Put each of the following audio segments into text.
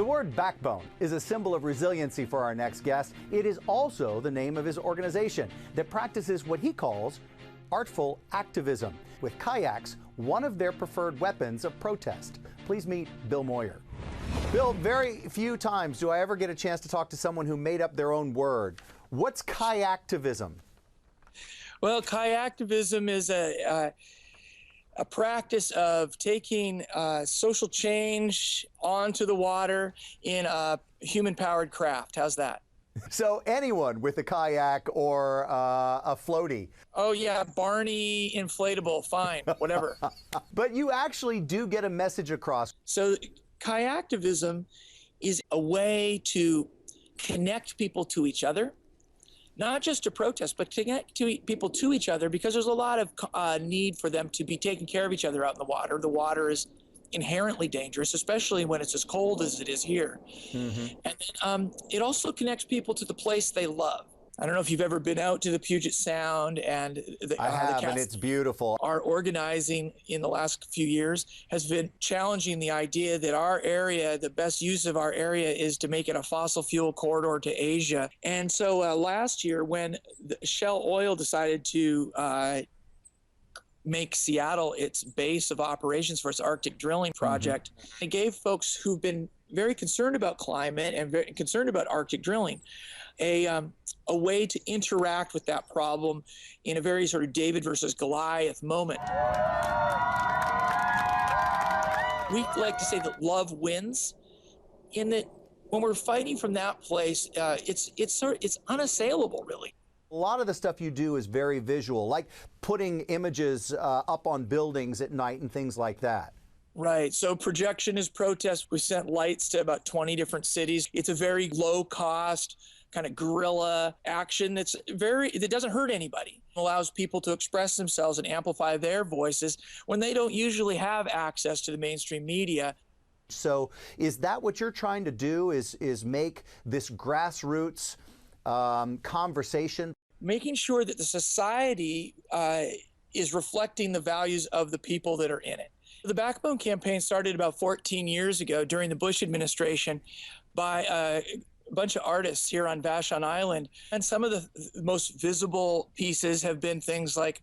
The word backbone is a symbol of resiliency for our next guest. It is also the name of his organization that practices what he calls artful activism, with kayaks one of their preferred weapons of protest. Please meet Bill Moyer. Bill, very few times do I ever get a chance to talk to someone who made up their own word. What's kayactivism? Well, kayactivism is a practice of taking social change onto the water in a human-powered craft. How's that? So anyone with a kayak or a floaty. Oh yeah, Barney inflatable, fine, whatever. But you actually do get a message across. So kayactivism is a way to connect people to each other, not just to protest, but to connect people to each other, because there's a lot of need for them to be taking care of each other out in the water. The water is inherently dangerous, especially when it's as cold as it is here. Mm-hmm. And then, it also connects people to the place they love. I don't know if you've ever been out to the Puget Sound, and I have, and it's beautiful. Our organizing in the last few years has been challenging the idea that our area, the best use of our area, is to make it a fossil fuel corridor to Asia. And so last year, when Shell Oil decided to make Seattle its base of operations for its Arctic drilling project, it gave folks who've been very concerned about climate and very concerned about Arctic drilling a way to interact with that problem in a very sort of David versus Goliath moment. We like to say that love wins, in that when we're fighting from that place, it's unassailable, really. A lot of the stuff you do is very visual, like putting images up on buildings at night and things like that. Right. So projection is protest. We sent lights to about 20 different cities. It's a very low cost kind of guerrilla action that doesn't hurt anybody. It allows people to express themselves and amplify their voices when they don't usually have access to the mainstream media. So is that what you're trying to do, is make this grassroots conversation? Making sure that the society is reflecting the values of the people that are in it. The Backbone campaign started about 14 years ago during the Bush administration by a bunch of artists here on Vashon Island. And some of the most visible pieces have been things like,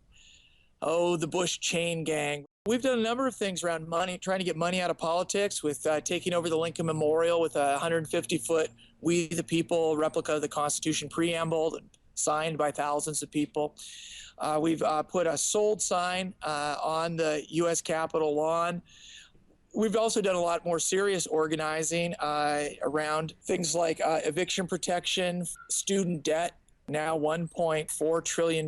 the Bush chain gang. We've done a number of things around money, trying to get money out of politics, with taking over the Lincoln Memorial with a 150-foot We the People replica of the Constitution preamble, signed by thousands of people. We've put a sold sign on the U.S. Capitol lawn. We've also done a lot more serious organizing around things like eviction protection, student debt, now $1.4 trillion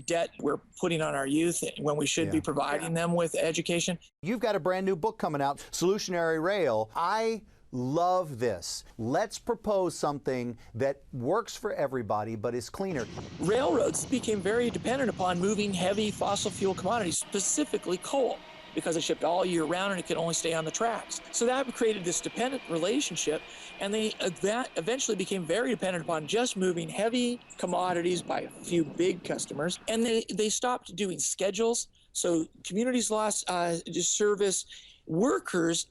debt we're putting on our youth when we should be providing them with education. You've got a brand new book coming out, Solutionary Rail. I love this. Let's propose something that works for everybody but is cleaner. Railroads became very dependent upon moving heavy fossil fuel commodities, specifically coal, because it shipped all year round and it could only stay on the tracks. So that created this dependent relationship, and that eventually became very dependent upon just moving heavy commodities by a few big customers, and they stopped doing schedules. So communities lost service. Workers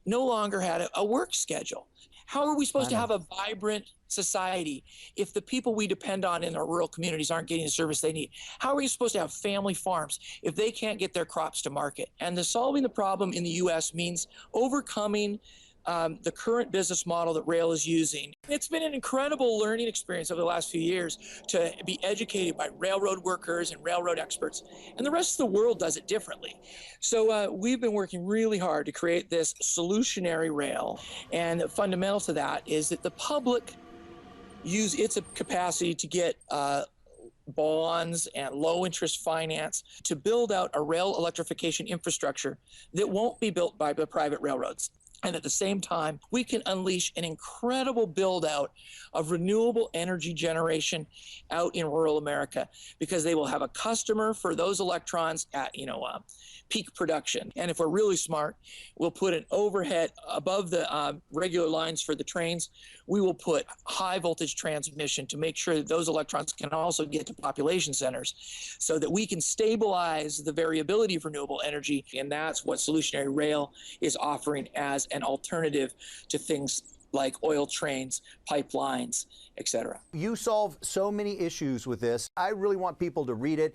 no longer had a work schedule. How are we supposed to have a vibrant society if the people we depend on in our rural communities aren't getting the service they need? How are we supposed to have family farms if they can't get their crops to market? And solving the problem in the U.S. means overcoming the current business model that rail is using. It's been an incredible learning experience over the last few years to be educated by railroad workers and railroad experts, and the rest of the world does it differently. So we've been working really hard to create this solutionary rail, and fundamental to that is that the public use its capacity to get bonds and low-interest finance to build out a rail electrification infrastructure that won't be built by the private railroads. And at the same time, we can unleash an incredible build-out of renewable energy generation out in rural America, because they will have a customer for those electrons at peak production. And if we're really smart, we'll put an overhead above the regular lines for the trains. We will put high voltage transmission to make sure that those electrons can also get to population centers, so that we can stabilize the variability of renewable energy. And that's what Solutionary Rail is offering as an alternative to things like oil trains, pipelines, etc. You solve so many issues with this. I really want people to read it.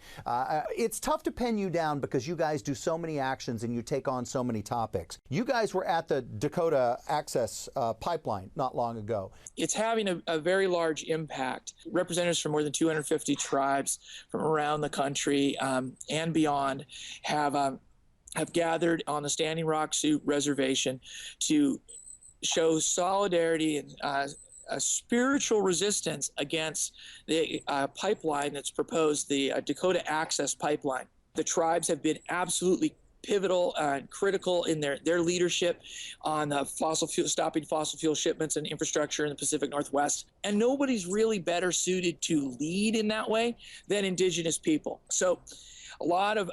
It's tough to pin you down because you guys do so many actions and you take on so many topics. You guys were at the Dakota Access Pipeline not long ago. It's having a very large impact. Representatives from more than 250 tribes from around the country and beyond have gathered on the Standing Rock Sioux Reservation to show solidarity and a spiritual resistance against the pipeline that's proposed, the Dakota Access Pipeline. The tribes have been absolutely pivotal and critical in their leadership on stopping fossil fuel shipments and infrastructure in the Pacific Northwest. And nobody's really better suited to lead in that way than Indigenous people. So a lot of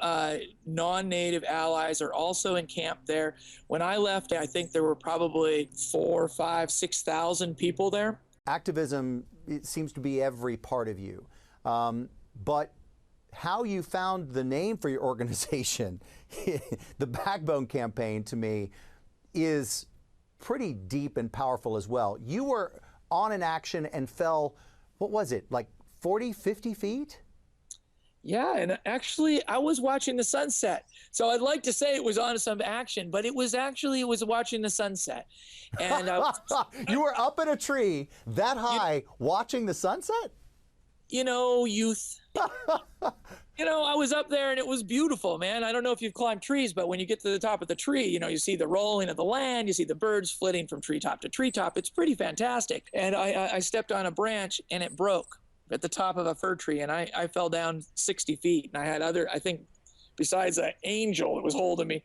non-native allies are also in camp there. When I left, I think there were probably 4,000, 5,000, 6,000 people there. Activism, it seems to be every part of you. But how you found the name for your organization, the Backbone Campaign, to me, is pretty deep and powerful as well. You were on an action and fell, what was it, like 40, 50 feet? Yeah, and actually, I was watching the sunset. So I'd like to say it was on some action, but it was watching the sunset. And you were up in a tree that high watching the sunset? You know, youth. You know, I was up there and it was beautiful, man. I don't know if you've climbed trees, but when you get to the top of the tree, you know, you see the rolling of the land, you see the birds flitting from treetop to treetop. It's pretty fantastic. And I stepped on a branch and it broke at the top of a fir tree, and I fell down 60 feet. And I had I think, besides an angel that was holding me,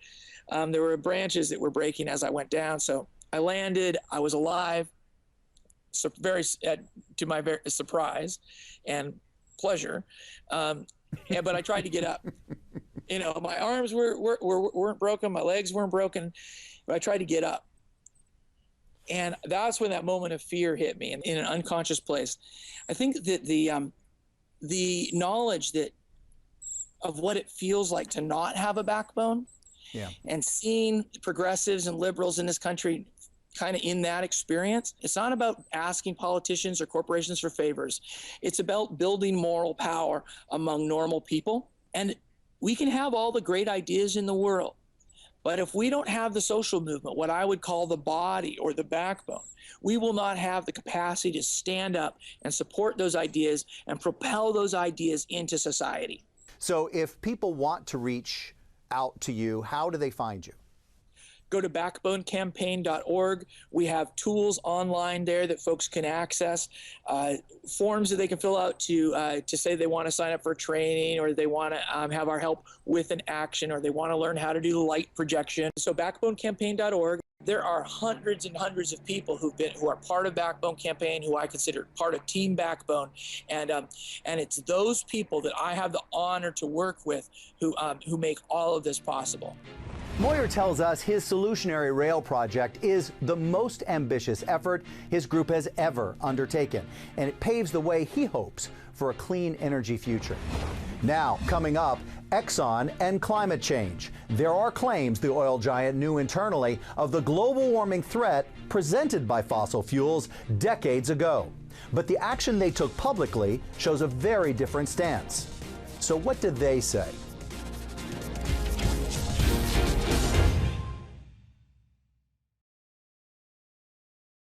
there were branches that were breaking as I went down. So I landed, I was alive, so to my surprise and pleasure. But I tried to get up. You know, my arms weren't broken, my legs weren't broken, but I tried to get up. And that's when that moment of fear hit me in an unconscious place. I think that the knowledge of what it feels like to not have a backbone, and seeing progressives and liberals in this country kind of in that experience, it's not about asking politicians or corporations for favors. It's about building moral power among normal people. And we can have all the great ideas in the world, but if we don't have the social movement, what I would call the body or the backbone, we will not have the capacity to stand up and support those ideas and propel those ideas into society. So if people want to reach out to you, how do they find you? Go to backbonecampaign.org. We have tools online there that folks can access, forms that they can fill out to say they want to sign up for training, or they want to have our help with an action, or they want to learn how to do light projection. So backbonecampaign.org. There are hundreds and hundreds of people who are part of Backbone Campaign, who I consider part of Team Backbone, and it's those people that I have the honor to work with who make all of this possible. Moyer tells us his solutionary rail project is the most ambitious effort his group has ever undertaken, and it paves the way, he hopes, for a clean energy future. Now, coming up, Exxon and climate change. There are claims the oil giant knew internally of the global warming threat presented by fossil fuels decades ago. But the action they took publicly shows a very different stance. So what did they say?